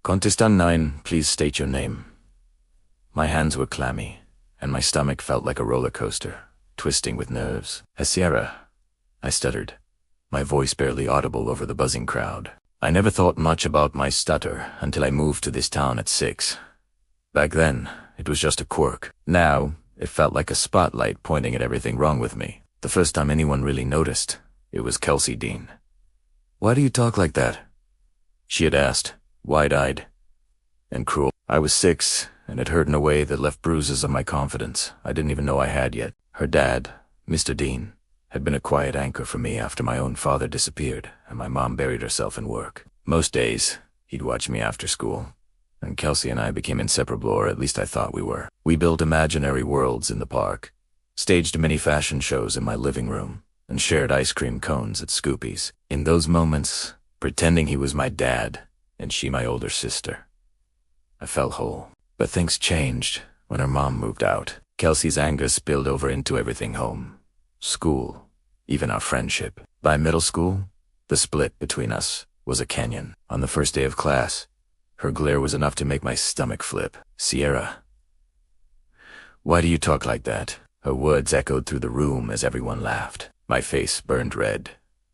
Contestant 9, please state your name. My hands were clammy, and my stomach felt like a roller coaster, twisting with nerves. Sierra, I stuttered, my voice barely audible over the buzzing crowd. I never thought much about my stutter until I moved to this town at 6. Back then, it was just a quirk. Now, it felt like a spotlight pointing at everything wrong with me. The first time anyone really noticed, it was Kelsey Dean. "Why do you talk like that?" she had asked, wide-eyed and cruel. I was 6, and it hurt in a way that left bruises on my confidence I didn't even know I had yet. Her dad, Mr. Dean, had been a quiet anchor for me after my own father disappeared and my mom buried herself in work. Most days, he'd watch me after school, and Kelsey and I became inseparable, or at least I thought we were. We built imaginary worlds in the park, staged mini fashion shows in my living room, and shared ice cream cones at Scoopy's. In those moments, pretending he was my dad and she my older sister, I felt whole. But things changed when her mom moved out. Kelsey's anger spilled over into everything: home, school, even our friendship. By middle school, the split between us was a canyon. On the first day of class, her glare was enough to make my stomach flip. "Sierra, why do you talk like that?" Her words echoed through the room as everyone laughed. My face burned red,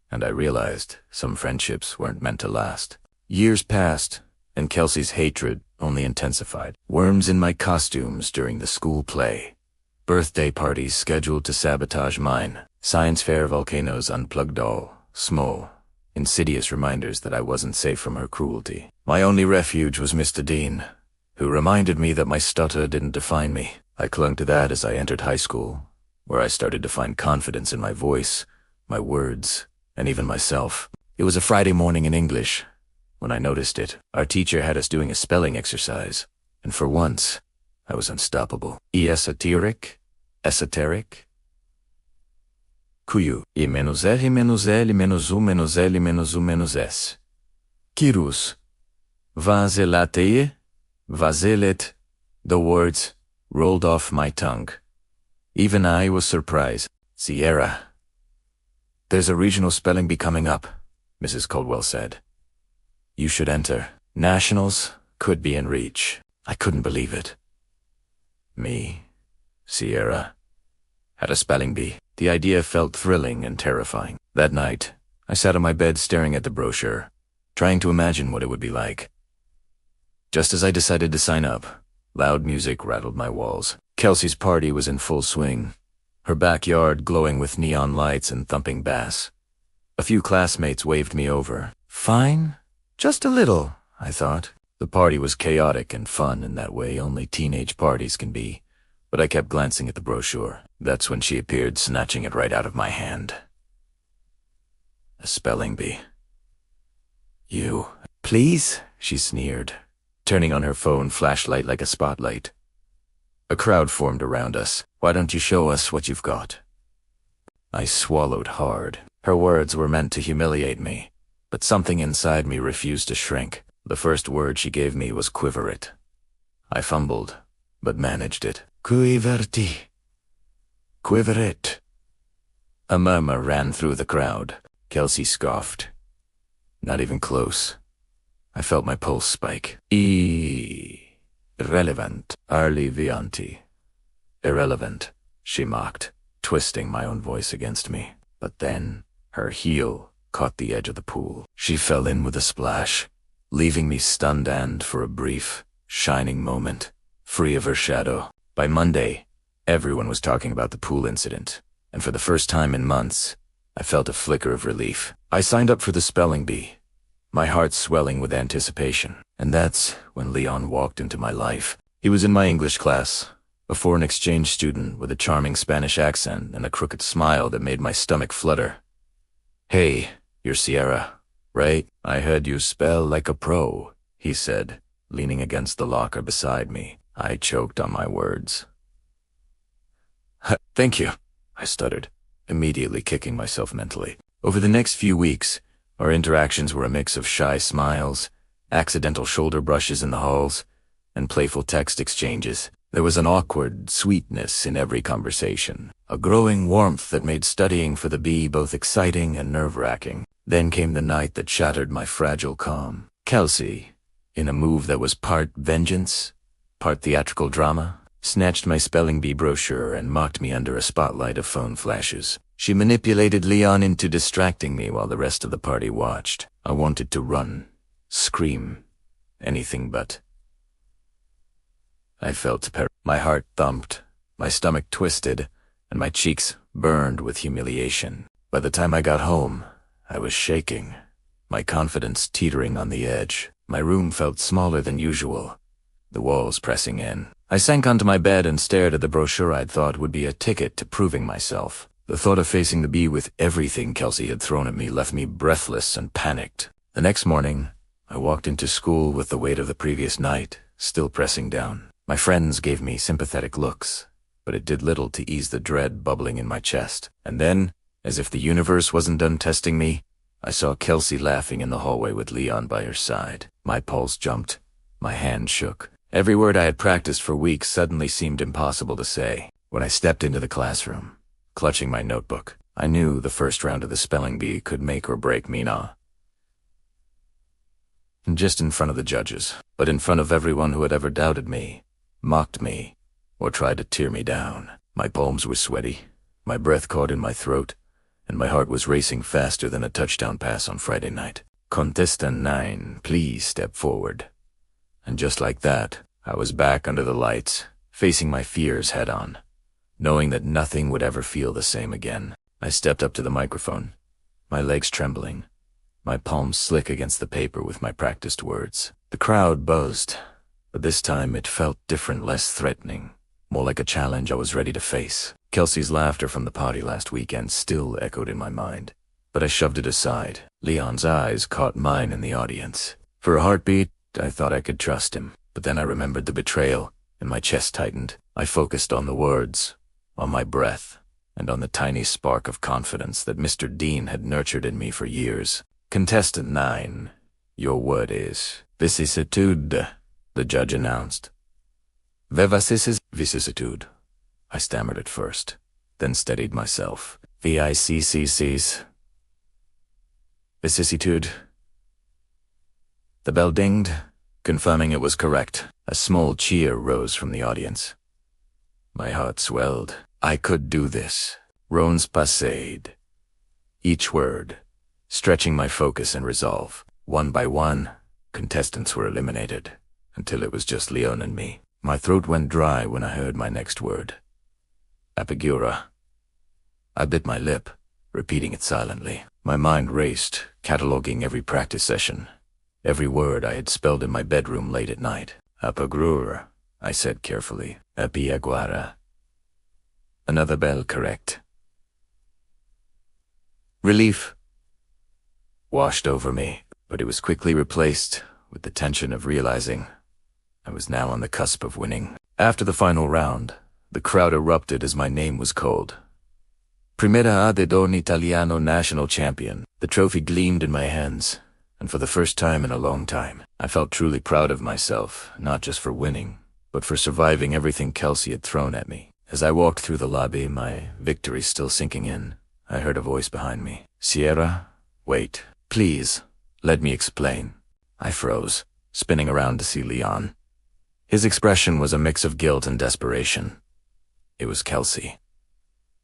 and I realized some friendships weren't meant to last. Years passed, and Kelsey's hatred only intensified. Worms in my costumes during the school play, birthday parties scheduled to sabotage mine, science fair volcanoes unplugged, all small, insidious reminders that I wasn't safe from her cruelty. My only refuge was Mr. Dean, who reminded me that my stutter didn't define me. I clung to that as I entered high school, where I started to find confidence in my voice, my words, and even myself. It was a Friday morning in English when I noticed it. Our teacher had us doing a spelling exercise, and for once, I was unstoppable. Esoteric, esoteric. Kuyu, I menos L menos L menos U menos L menos U menos S. Kirus, vazelateye, vazelet. The words rolled off my tongue. Even I was surprised. "Sierra, there's a regional spelling bee coming up," Mrs. Caldwell said. "You should enter. Nationals could be in reach." I couldn't believe it. Me, Sierra, had a spelling bee. The idea felt thrilling and terrifying. That night, I sat on my bed staring at the brochure, trying to imagine what it would be like. Just as I decided to sign up, loud music rattled my walls. Kelsey's party was in full swing, her backyard glowing with neon lights and thumping bass. A few classmates waved me over. Fine, just a little, I thought. The party was chaotic and fun in that way only teenage parties can be, but I kept glancing at the brochure. That's when she appeared, snatching it right out of my hand. A spelling bee. "You, please?" she sneered, turning on her phone flashlight like a spotlight. A crowd formed around us. "Why don't you show us what you've got?" I swallowed hard. Her words were meant to humiliate me, but something inside me refused to shrink. The first word she gave me was quiverit. I fumbled, but managed it. Quiverti. Quiverit. A murmur ran through the crowd. Kelsey scoffed. Not even close. I felt my pulse spike. Irrelevant. Arli Vianti. Irrelevant, she mocked, twisting my own voice against me. But then, her heel caught the edge of the pool. She fell in with a splash, leaving me stunned and, for a brief, shining moment, free of her shadow. By Monday, everyone was talking about the pool incident, and for the first time in months, I felt a flicker of relief. I signed up for the spelling bee, my heart swelling with anticipation. And that's when Leon walked into my life. He was in my English class, a foreign exchange student with a charming Spanish accent and a crooked smile that made my stomach flutter. "Hey, you're Sierra, right? I heard you spell like a pro," he said, leaning against the locker beside me. I choked on my words. "Thank you," I stuttered, immediately kicking myself mentally. Over the next few weeks, our interactions were a mix of shy smiles, accidental shoulder brushes in the halls, and playful text exchanges. There was an awkward sweetness in every conversation, a growing warmth that made studying for the bee both exciting and nerve-wracking. Then came the night that shattered my fragile calm. Kelsey, in a move that was part vengeance, part theatrical drama, snatched my spelling bee brochure and mocked me under a spotlight of phone flashes. She manipulated Leon into distracting me while the rest of the party watched. I wanted to run, scream, anything but. I felt my heart thumped, my stomach twisted, and my cheeks burned with humiliation. By the time I got home, I was shaking, my confidence teetering on the edge. My room felt smaller than usual, the walls pressing in. I sank onto my bed and stared at the brochure I'd thought would be a ticket to proving myself. The thought of facing the bee with everything Kelsey had thrown at me left me breathless and panicked. The next morning, I walked into school with the weight of the previous night still pressing down. My friends gave me sympathetic looks, but it did little to ease the dread bubbling in my chest. And then, as if the universe wasn't done testing me, I saw Kelsey laughing in the hallway with Leon by her side. My pulse jumped. My hand shook. Every word I had practiced for weeks suddenly seemed impossible to say. When I stepped into the classroom, clutching my notebook, I knew the first round of the spelling bee could make or break Mina. Just in front of the judges, but in front of everyone who had ever doubted me, mocked me, or tried to tear me down. My palms were sweaty, my breath caught in my throat, and my heart was racing faster than a touchdown pass on Friday night. Contestant 9, please step forward. And just like that, I was back under the lights, facing my fears head-on, knowing that nothing would ever feel the same again. I stepped up to the microphone, my legs trembling, my palms slick against the paper with my practiced words. The crowd buzzed, but this time it felt different, less threatening, more like a challenge I was ready to face. Kelsey's laughter from the party last weekend still echoed in my mind, but I shoved it aside. Leon's eyes caught mine in the audience. For a heartbeat, I thought I could trust him, but then I remembered the betrayal, and my chest tightened. I focused on the words, on my breath, and on the tiny spark of confidence that Mr. Dean had nurtured in me for years. Contestant 9, your word is vicissitude, the judge announced. Vicissitude, I stammered at first, then steadied myself. Viccc's. Vicissitude. The bell dinged, confirming it was correct. A small cheer rose from the audience. My heart swelled. I could do this. Rons passade. Each word, stretching my focus and resolve. One by one, contestants were eliminated, until it was just Leon and me. My throat went dry when I heard my next word. Apagura. I bit my lip, repeating it silently. My mind raced, cataloging every practice session, every word I had spelled in my bedroom late at night. Apagura, I said carefully. Apiaguara. Another bell correct. Relief washed over me, but it was quickly replaced with the tension of realizing I was now on the cusp of winning. After the final round, the crowd erupted as my name was called. Primera A de Don Italiano national champion. The trophy gleamed in my hands, and for the first time in a long time, I felt truly proud of myself, not just for winning, but for surviving everything Kelsey had thrown at me. As I walked through the lobby, my victory still sinking in, I heard a voice behind me. Sierra, wait, please, let me explain. I froze, spinning around to see Leon. His expression was a mix of guilt and desperation. It was Kelsey.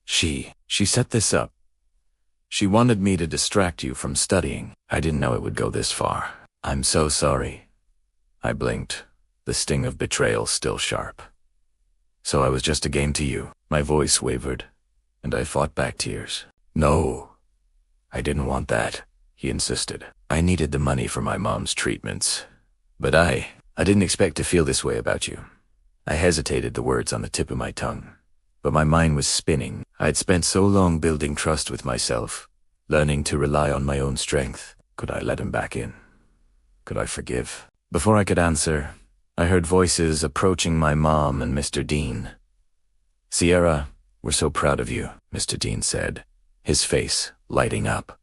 She set this up. She wanted me to distract you from studying. I didn't know it would go this far. I'm so sorry. I blinked, the sting of betrayal still sharp. So I was just a game to you. My voice wavered, and I fought back tears. No, I didn't want that, he insisted. I needed the money for my mom's treatments. But I didn't expect to feel this way about you. I hesitated, the words on the tip of my tongue. But my mind was spinning. I'd spent so long building trust with myself, learning to rely on my own strength. Could I let him back in? Could I forgive? Before I could answer, I heard voices approaching my mom and Mr. Dean. Sierra, we're so proud of you, Mr. Dean said, his face lighting up.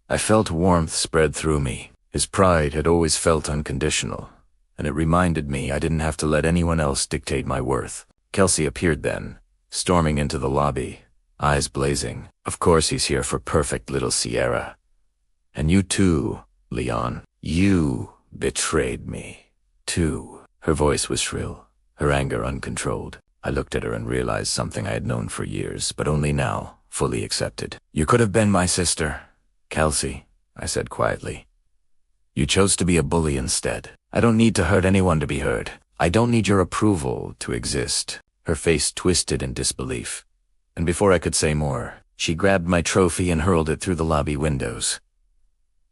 I felt warmth spread through me. His pride had always felt unconditional, and it reminded me I didn't have to let anyone else dictate my worth. Kelsey appeared then, storming into the lobby, eyes blazing. Of course he's here for perfect little Sierra. And you too, Leon. You betrayed me, too. Her voice was shrill, her anger uncontrolled. I looked at her and realized something I had known for years, but only now, fully accepted. You could have been my sister, Kelsey, I said quietly. You chose to be a bully instead. I don't need to hurt anyone to be heard. I don't need your approval to exist. Her face twisted in disbelief, and before I could say more, she grabbed my trophy and hurled it through the lobby windows.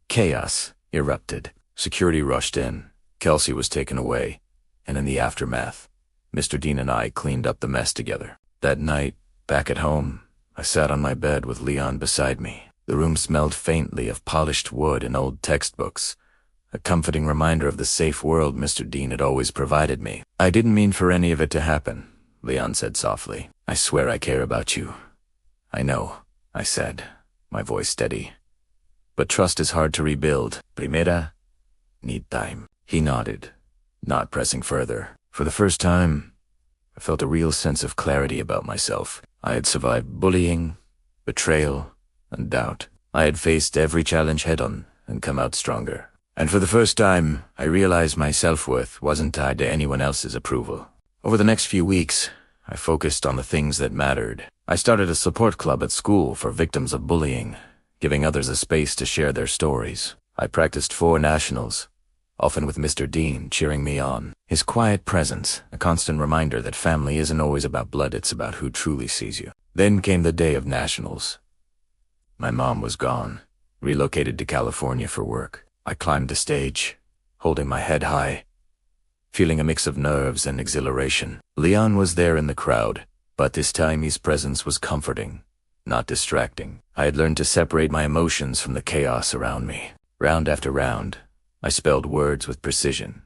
Chaos erupted. Security rushed in. Kelsey was taken away, and in the aftermath, Mr. Dean and I cleaned up the mess together. That night, back at home, I sat on my bed with Leon beside me. The room smelled faintly of polished wood and old textbooks, a comforting reminder of the safe world Mr. Dean had always provided me. I didn't mean for any of it to happen, Leon said softly. I swear I care about you. I know, I said, my voice steady. But trust is hard to rebuild. Primera, need time. He nodded, not pressing further. For the first time, I felt a real sense of clarity about myself. I had survived bullying, betrayal, and doubt. I had faced every challenge head-on and come out stronger. And for the first time, I realized my self-worth wasn't tied to anyone else's approval. Over the next few weeks, I focused on the things that mattered. I started a support club at school for victims of bullying, giving others a space to share their stories. I practiced 4 nationals, often with Mr. Dean cheering me on. His quiet presence, a constant reminder that family isn't always about blood, it's about who truly sees you. Then came the day of nationals. My mom was gone, relocated to California for work. I climbed the stage, holding my head high, feeling a mix of nerves and exhilaration. Leon was there in the crowd, but this time his presence was comforting, not distracting. I had learned to separate my emotions from the chaos around me. Round after round, I spelled words with precision,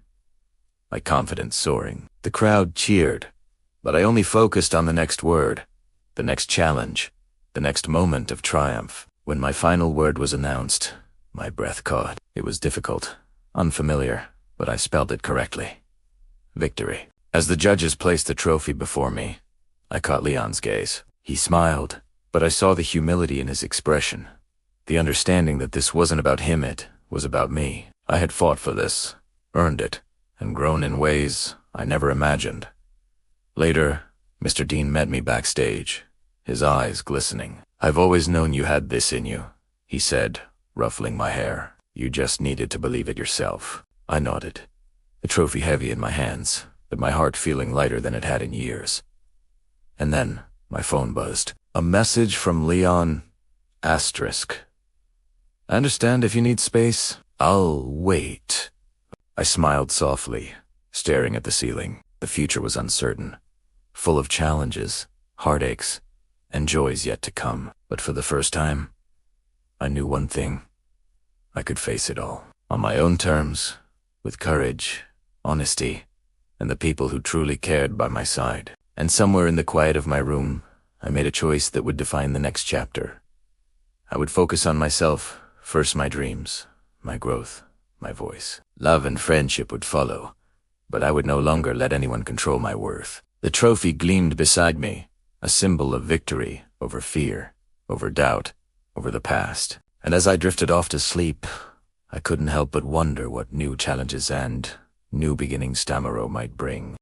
my confidence soaring. The crowd cheered, but I only focused on the next word, the next challenge, the next moment of triumph. When my final word was announced, my breath caught. It was difficult, unfamiliar, but I spelled it correctly. Victory. As the judges placed the trophy before me, I caught Leon's gaze. He smiled, but I saw the humility in his expression, the understanding that this wasn't about him, it was about me. I had fought for this, earned it, and grown in ways I never imagined. Later, Mr. Dean met me backstage, his eyes glistening. I've always known you had this in you, he said, ruffling my hair. You just needed to believe it yourself. I nodded, the trophy heavy in my hands, but my heart feeling lighter than it had in years. And then, my phone buzzed. A message from Leon, asterisk. I understand if you need space. I'll wait. I smiled softly, staring at the ceiling. The future was uncertain, full of challenges, heartaches, and joys yet to come. But for the first time, I knew one thing. I could face it all, on my own terms, with courage, honesty, and the people who truly cared by my side. And somewhere in the quiet of my room, I made a choice that would define the next chapter. I would focus on myself, first my dreams, my growth, my voice. Love and friendship would follow, but I would no longer let anyone control my worth. The trophy gleamed beside me, a symbol of victory over fear, over doubt, over the past. And as I drifted off to sleep, I couldn't help but wonder what new challenges and new beginnings tomorrow might bring.